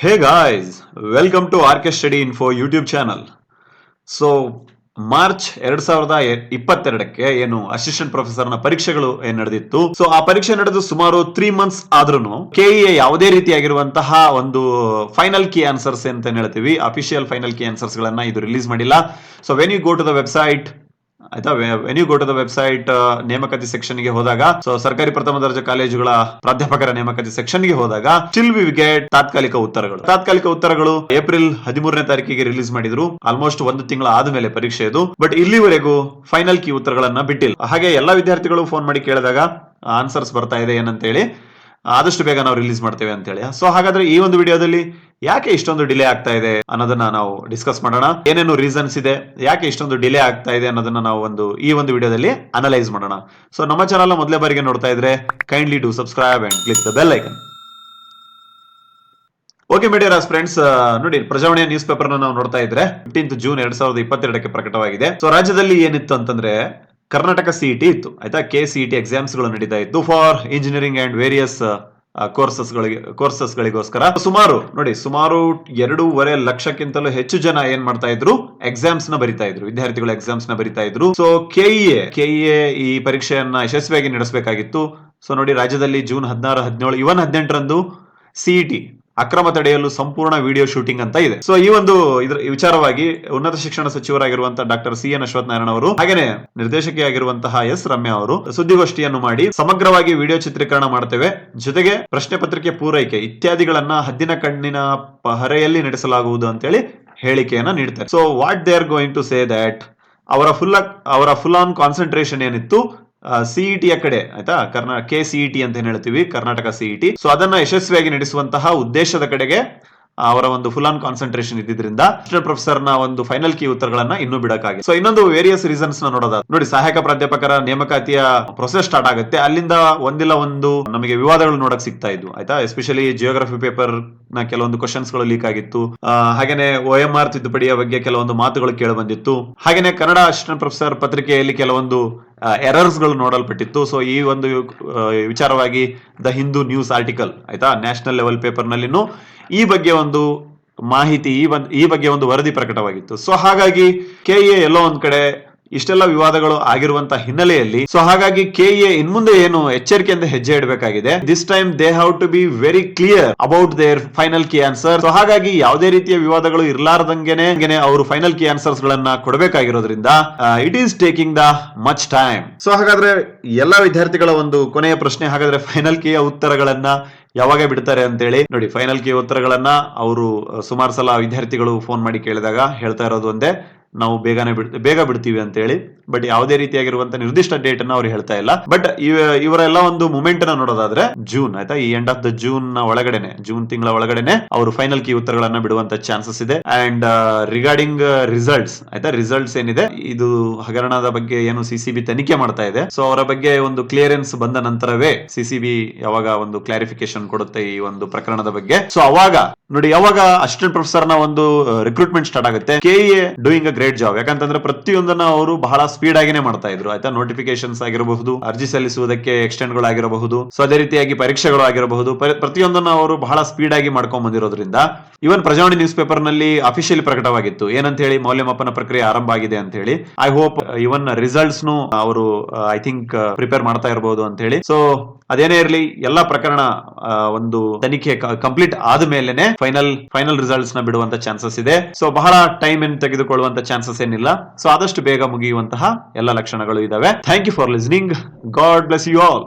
Hey guys, welcome to RK Study Info YouTube channel. So March 2022ಕ್ಕೆ ಏನು assistant professor ನ ಪರೀಕ್ಷೆಗಳು ಏನ್ ನಡೆದಿತ್ತು. ಸೊ ಆ ಪರೀಕ್ಷೆ ನಡೆದು ಸುಮಾರು 3 ಮಂತ್ಸ್ ಆದ್ರೂ ಕೆಇಎ ಯಾವುದೇ ರೀತಿಯಾಗಿರುವಂತಹ ಒಂದು ಫೈನಲ್ ಕೀ ಆನ್ಸರ್ಸ್ ಅಂತ ಹೇಳ್ತೀವಿ, ಅಫಿಷಿಯಲ್ ಫೈನಲ್ ಕೀ ಆನ್ಸರ್ಸ್ ಗಳನ್ನ ಇದು ರಿಲೀಸ್ ಮಾಡಿಲ್ಲ. So when you go to the website ಆಯ್ತಾ, when you go to the website ನೇಮಕಾತಿ ಸೆಕ್ಷನ್ ಗೆ ಹೋದಾಗ, ಸೊ ಸರ್ಕಾರಿ ಪ್ರಥಮ ದರ್ಜೆ ಕಾಲೇಜುಗಳ ಪ್ರಾಧ್ಯಾಪಕರ ನೇಮಕಾತಿ ಸೆಕ್ಷನ್ ಗೆ ಹೋದಾಗ ಸ್ಟಿಲ್ ವಿ ಗೆಟ್ ತಾತ್ಕಾಲಿಕ ಉತ್ತರಗಳು ಏಪ್ರಿಲ್ 13ನೇ ತಾರೀಕಿಗೆ ರಿಲೀಸ್ ಮಾಡಿದ್ರು. ಆಲ್ಮೋಸ್ಟ್ ಒಂದು ತಿಂಗಳ ಆದ್ಮೇಲೆ ಪರೀಕ್ಷೆ ಇದು, ಬಟ್ ಇಲ್ಲಿವರೆಗೂ ಫೈನಲ್ ಕೀ ಉತ್ತರಗಳನ್ನ ಬಿಟ್ಟಿಲ್ಲ. ಹಾಗೆ ಎಲ್ಲಾ ವಿದ್ಯಾರ್ಥಿಗಳು ಫೋನ್ ಮಾಡಿ ಕೇಳಿದಾಗ ಆನ್ಸರ್ಸ್ ಬರ್ತಾ ಇದೆ ಏನಂತ ಹೇಳಿ, ಆದಷ್ಟು ಬೇಗ ನಾವು ರಿಲೀಸ್ ಮಾಡ್ತೇವೆ ಅಂತ ಹೇಳಿ. ಸೊ ಹಾಗಾದ್ರೆ ಈ ಒಂದು ವಿಡಿಯೋದಲ್ಲಿ ಯಾಕೆ ಇಷ್ಟೊಂದು ಡಿಲೇ ಆಗ್ತಾ ಇದೆ ಅನ್ನೋದನ್ನ ನಾವು ಡಿಸ್ಕಸ್ ಮಾಡೋಣ. ಏನೇನು ರೀಸನ್ಸ್ ಇದೆ, ಯಾಕೆ ಇಷ್ಟೊಂದು ಡಿಲೇ ಆಗ್ತಾ ಇದೆ ಅನ್ನೋದನ್ನ ನಾವು ಈ ಒಂದು ವಿಡಿಯೋದಲ್ಲಿ ಅನಲೈಸ್ ಮಾಡೋಣ. ಸೊ ನಮ್ಮ ಚಾನಲ್ ಮೊದಲೇ ಬಾರಿಗೆ ನೋಡ್ತಾ ಇದ್ರೆ kindly do subscribe and click the bell icon. Okay me dear friends, ನೋಡಿ ಪ್ರಜಾವಾಣಿಯ ನ್ಯೂಸ್ ಪೇಪರ್ ನಾವು ನೋಡ್ತಾ ಇದ್ರೆ 15 ಜೂನ್ 2022ಕ್ಕೆ ಪ್ರಕಟವಾಗಿದೆ. ಸೊ ರಾಜ್ಯದಲ್ಲಿ ಏನಿತ್ತು ಅಂತಂದ್ರೆ ಕರ್ನಾಟಕ ಸಿಇಟಿ ಇತ್ತು ಆಯ್ತಾ. KCET ಎಕ್ಸಾಮ್ಸ್ ಗಳು ನಡೀತಾ ಇತ್ತು for engineering and various courses ಗಳಿಗೋಸ್ಕರ. ಸುಮಾರು 2.5 ಲಕ್ಷಕ್ಕಿಂತಲೂ ಹೆಚ್ಚು ಜನ ಏನ್ ಮಾಡ್ತಾ ಇದ್ರು, ಎಕ್ಸಾಮ್ಸ್ ನ ಬರಿತಾ ಇದ್ರು, ವಿದ್ಯಾರ್ಥಿಗಳು ಎಕ್ಸಾಮ್ಸ್ ನ ಬರಿತಾ ಇದ್ರು. ಸೊ ಕೆಇಎ ಈ ಪರೀಕ್ಷೆಯನ್ನ ಯಶಸ್ವಿಯಾಗಿ ನಡೆಸಬೇಕಾಗಿತ್ತು. ಸೊ ನೋಡಿ, ರಾಜ್ಯದಲ್ಲಿ ಜೂನ್ 16, 17, ಇವನ್ 18ರಂದು ಸಿಇಟಿ ಅಕ್ರಮ ತಡೆಯಲು ಸಂಪೂರ್ಣ ವಿಡಿಯೋ ಶೂಟಿಂಗ್ ಅಂತ ಇದೆ. ಸೊ ಈ ಒಂದು ವಿಚಾರವಾಗಿ ಉನ್ನತ ಶಿಕ್ಷಣ ಸಚಿವರಾಗಿರುವಂತಹ ಡಾಕ್ಟರ್ CN ಅಶ್ವತ್ಥನಾರಾಯಣ ಅವರು, ಹಾಗೇನೆ ನಿರ್ದೇಶಕಿಯಾಗಿರುವಂತಹ S ರಮ್ಯಾ ಅವರು ಸುದ್ದಿಗೋಷ್ಠಿಯನ್ನು ಮಾಡಿ ಸಮಗ್ರವಾಗಿ ವಿಡಿಯೋ ಚಿತ್ರೀಕರಣ ಮಾಡ್ತೇವೆ, ಜೊತೆಗೆ ಪ್ರಶ್ನೆ ಪತ್ರಿಕೆ ಪೂರೈಕೆ ಇತ್ಯಾದಿಗಳನ್ನ ಹದ್ದಿನ ಕಣ್ಣಿನ ಪಹರೆಯಲ್ಲಿ ನಡೆಸಲಾಗುವುದು ಅಂತೇಳಿ ಹೇಳಿಕೆಯನ್ನ ನೀಡ್ತಾರೆ. So what they are going to say that ಅವರ ಫುಲ್ ಆನ್ ಕಾನ್ಸಂಟ್ರೇಷನ್ ಏನಿತ್ತು ಸಿಇಟಿಯ ಕಡೆ ಆಯ್ತಾ, KCET ಅಂತ ಏನ್ ಹೇಳ್ತೀವಿ, ಕರ್ನಾಟಕ ಸಿಇಟಿ. ಸೊ ಅದನ್ನ ಯಶಸ್ವಿಯಾಗಿ ನಡೆಸುವಂತಹ ಉದ್ದೇಶದ ಕಡೆಗೆ ಅವರ ಒಂದು ಫುಲ್ ಆನ್ ಕಾನ್ಸಂಟ್ರೇಷನ್ ಇದ್ದಿದ್ರಿಂದ ಅಸಿಸ್ಟೆಂಟ್ ಪ್ರೊಫೆಸರ್ ನ ಒಂದು ಫೈನಲ್ ಕೀ ಉತ್ತರಗಳನ್ನ ಇನ್ನೂ ಬಿಡಕ್ಕಾಗಿದೆ. ಸೊ ಇನ್ನೊಂದು ವೇರಿಯಸ್ ರೀಸನ್ಸ್ ನ ನೋಡೋದಾದ್ರೆ ನೋಡಿ, ಸಹಾಯಕ ಪ್ರಾಧ್ಯಾಪಕರ ನೇಮಕಾತಿಯ ಪ್ರೊಸೆಸ್ ಸ್ಟಾರ್ಟ್ ಆಗುತ್ತೆ, ಅಲ್ಲಿಂದ ಒಂದಿಲ್ಲ ಒಂದು ನಮಗೆ ವಿವಾದಗಳು ನೋಡಕ್ ಸಿಗ್ತಾ ಇದ್ವು ಆಯ್ತಾ. ಎಸ್ಪೆಷಲಿ ಜಿಯೋಗ್ರಫಿ ಪೇಪರ್ ನ ಕೆಲವೊಂದು ಕ್ವಶನ್ಸ್ ಗಳು ಲೀಕ್ ಆಗಿತ್ತು. ಹಾಗೇನೆ OMR ತಿದ್ದುಪಡಿಯ ಬಗ್ಗೆ ಕೆಲವೊಂದು ಮಾತುಗಳು ಕೇಳಿ ಬಂದಿತ್ತು. ಹಾಗೇನೆ ಕನ್ನಡ ಅಸಿಸ್ಟೆಂಟ್ ಪ್ರೊಫೆಸರ್ ಪತ್ರಿಕೆಯಲ್ಲಿ ಕೆಲವೊಂದು ಎರರ್ಸ್ ಗಳು ನೋಡಲ್ಪಟ್ಟಿತ್ತು. ಸೊ ಈ ಒಂದು ವಿಚಾರವಾಗಿ ದ ಹಿಂದೂ ನ್ಯೂಸ್ ಆರ್ಟಿಕಲ್ ಆಯ್ತಾ, ನ್ಯಾಷನಲ್ ಲೆವೆಲ್ ಪೇಪರ್ ನಲ್ಲಿನೂ ಈ ಬಗ್ಗೆ ಒಂದು ಮಾಹಿತಿ, ಈ ಬಗ್ಗೆ ಒಂದು ವರದಿ ಪ್ರಕಟವಾಗಿತ್ತು. ಸೊ ಹಾಗಾಗಿ ಕೆಇಎ ಎಲ್ಲೋ ಒಂದ್ ಕಡೆ ಇಷ್ಟೆಲ್ಲ ವಿವಾದಗಳು ಆಗಿರುವಂತಹ ಹಿನ್ನೆಲೆಯಲ್ಲಿ, ಸೊ ಹಾಗಾಗಿ ಕೆಇಎ ಇನ್ಮುಂದೆ ಏನು ಎಚ್ಚರಿಕೆಯಿಂದ ಹೆಜ್ಜೆ ಇಡಬೇಕಾಗಿದೆ. This time they have to be very clear about their final key answer. So ಹಾಗಾಗಿ ಯಾವುದೇ ರೀತಿಯ ವಿವಾದಗಳು ಇರ್ಲಾರ್ದಂಗೆನೆ ಅವರು ಫೈನಲ್ ಕೀ ಆನ್ಸರ್ಸ್ ಗಳನ್ನ ಕೊಡಬೇಕಾಗಿರೋದ್ರಿಂದ it is taking the much time. So ಹಾಗಾದ್ರೆ ಎಲ್ಲಾ ವಿದ್ಯಾರ್ಥಿಗಳ ಒಂದು ಕೊನೆಯ ಪ್ರಶ್ನೆ, ಹಾಗಾದ್ರೆ ಫೈನಲ್ ಕೀಯ ಉತ್ತರಗಳನ್ನ ಯಾವಾಗ ಬಿಡ್ತಾರೆ ಅಂತೇಳಿ. ನೋಡಿ, ಫೈನಲ್ ಕೀ ಉತ್ತರಗಳನ್ನ ಅವರು ಸುಮಾರು ಸಲ ವಿದ್ಯಾರ್ಥಿಗಳು ಫೋನ್ ಮಾಡಿ ಕೇಳಿದಾಗ ಹೇಳ್ತಾ ಇರೋದು ಒಂದೇ, ನಾವು ಬೇಗ ಬಿಡ್ತೀವಿ ಅಂತ ಹೇಳಿ. ಬಟ್ ಯಾವುದೇ ರೀತಿಯಾಗಿರುವಂತ ನಿರ್ದಿಷ್ಟ ಡೇಟ್ ಅನ್ನ ಅವ್ರು ಹೇಳ್ತಾ ಇಲ್ಲ. ಬಟ್ ಇವರೆಲ್ಲ ಒಂದು ಮೂಮೆಂಟ್ ಅನ್ನ ನೋಡೋದಾದ್ರೆ ಜೂನ್ ಆಯ್ತಾ, ಈ ಎಂಡ್ ಆಫ್ ದ ಜೂನ್ ನ ಒಳಗಡೆನೆ, ಜೂನ್ ತಿಂಗಳ ಒಳಗಡೆನೆ ಅವರು ಫೈನಲ್ ಕೀ ಉತ್ತರಗಳನ್ನ ಬಿಡುವಂತ ಚಾನ್ಸಸ್ ಇದೆ. ಅಂಡ್ ರಿಗಾರ್ಡಿಂಗ್ ರಿಸಲ್ಟ್ಸ್ ಆಯ್ತಾ, ರಿಸಲ್ಟ್ಸ್ ಏನಿದೆ, ಇದು ಹಗರಣದ ಬಗ್ಗೆ ಏನು ಸಿಸಿಬಿ ತನಿಖೆ ಮಾಡ್ತಾ ಇದೆ. ಸೊ ಅವರ ಬಗ್ಗೆ ಒಂದು ಕ್ಲಿಯರೆನ್ಸ್ ಬಂದ ನಂತರವೇ ಸಿಸಿಬಿ ಯಾವಾಗ ಒಂದು ಕ್ಲಾರಿಫಿಕೇಶನ್ ಕೊಡುತ್ತೆ ಈ ಒಂದು ಪ್ರಕರಣದ ಬಗ್ಗೆ. ಸೊ ಅವಾಗ ನೋಡಿ, ಯಾವಾಗ ಅಸಿಸ್ಟೆಂಟ್ ಪ್ರೊಫೆಸರ್ ನ ಒಂದು ರಿಕ್ರೂಟ್ಮೆಂಟ್ ಸ್ಟಾರ್ಟ್ ಆಗುತ್ತೆ, KEA doing a great job. ಯಾಕಂತಂದ್ರೆ ಪ್ರತಿಯೊಂದನ್ನ ಅವರು ಬಹಳ ಸ್ಪೀಡ್ ಆಗಿನೇ ಮಾಡ್ತಾ ಇದ್ರು ಆಯ್ತಾ. ನೋಟಿಫಿಕೇಶನ್ಸ್ ಆಗಿರಬಹುದು, ಅರ್ಜಿ ಸಲ್ಲಿಸುವುದಕ್ಕೆ ಎಕ್ಸ್ಟೆಂಡ್ ಗಳು ಆಗಿರಬಹುದು, ಸೊ ಅದೇ ರೀತಿಯಾಗಿ ಪರೀಕ್ಷೆಗಳು ಆಗಿರಬಹುದು, ಪ್ರತಿಯೊಂದನ್ನು ಅವರು ಬಹಳ ಸ್ಪೀಡ್ ಆಗಿ ಮಾಡ್ಕೊಂಡ್ ಬಂದಿರೋದ್ರಿಂದ ಇವನ್ ಪ್ರಜಾವಾಣಿ ನ್ಯೂಸ್ ಪೇಪರ್ ನಲ್ಲಿ ಅಫಿಷಿಯಲಿ ಪ್ರಕಟವಾಗಿತ್ತು ಏನಂತ ಹೇಳಿ, ಮೌಲ್ಯಮಾಪನ ಪ್ರಕ್ರಿಯೆ ಆರಂಭ ಆಗಿದೆ ಅಂತ ಹೇಳಿ. ಐ ಹೋಪ್ ಇವನ್ ರಿಸಲ್ಟ್ಸ್ ನು ಅವರು ಐ ಥಿಂಕ್ ಪ್ರಿಪೇರ್ ಮಾಡ್ತಾ ಇರಬಹುದು ಅಂತ ಹೇಳಿ. ಸೊ ಅದೇನೇ ಇರಲಿ, ಎಲ್ಲಾ ಪ್ರಕರಣ ಒಂದು ತನಿಖೆ ಕಂಪ್ಲೀಟ್ ಆದ್ಮೇಲೆನೆ ಫೈನಲ್ ರಿಸಲ್ಟ್ಸ್ ನ ಬಿಡುವಂತ ಚಾನ್ಸಸ್ ಇದೆ. ಸೊ ಬಹಳ ಟೈಮ್ ಏನು ತೆಗೆದುಕೊಳ್ಳುವಂತ ಚಾನ್ಸಸ್ ಏನಿಲ್ಲ. ಸೊ ಆದಷ್ಟು ಬೇಗ ಮುಗಿಯುವಂತಹ ಎಲ್ಲ ಲಕ್ಷಣಗಳು ಇದಾವೆ. Thank you for listening. God bless you all.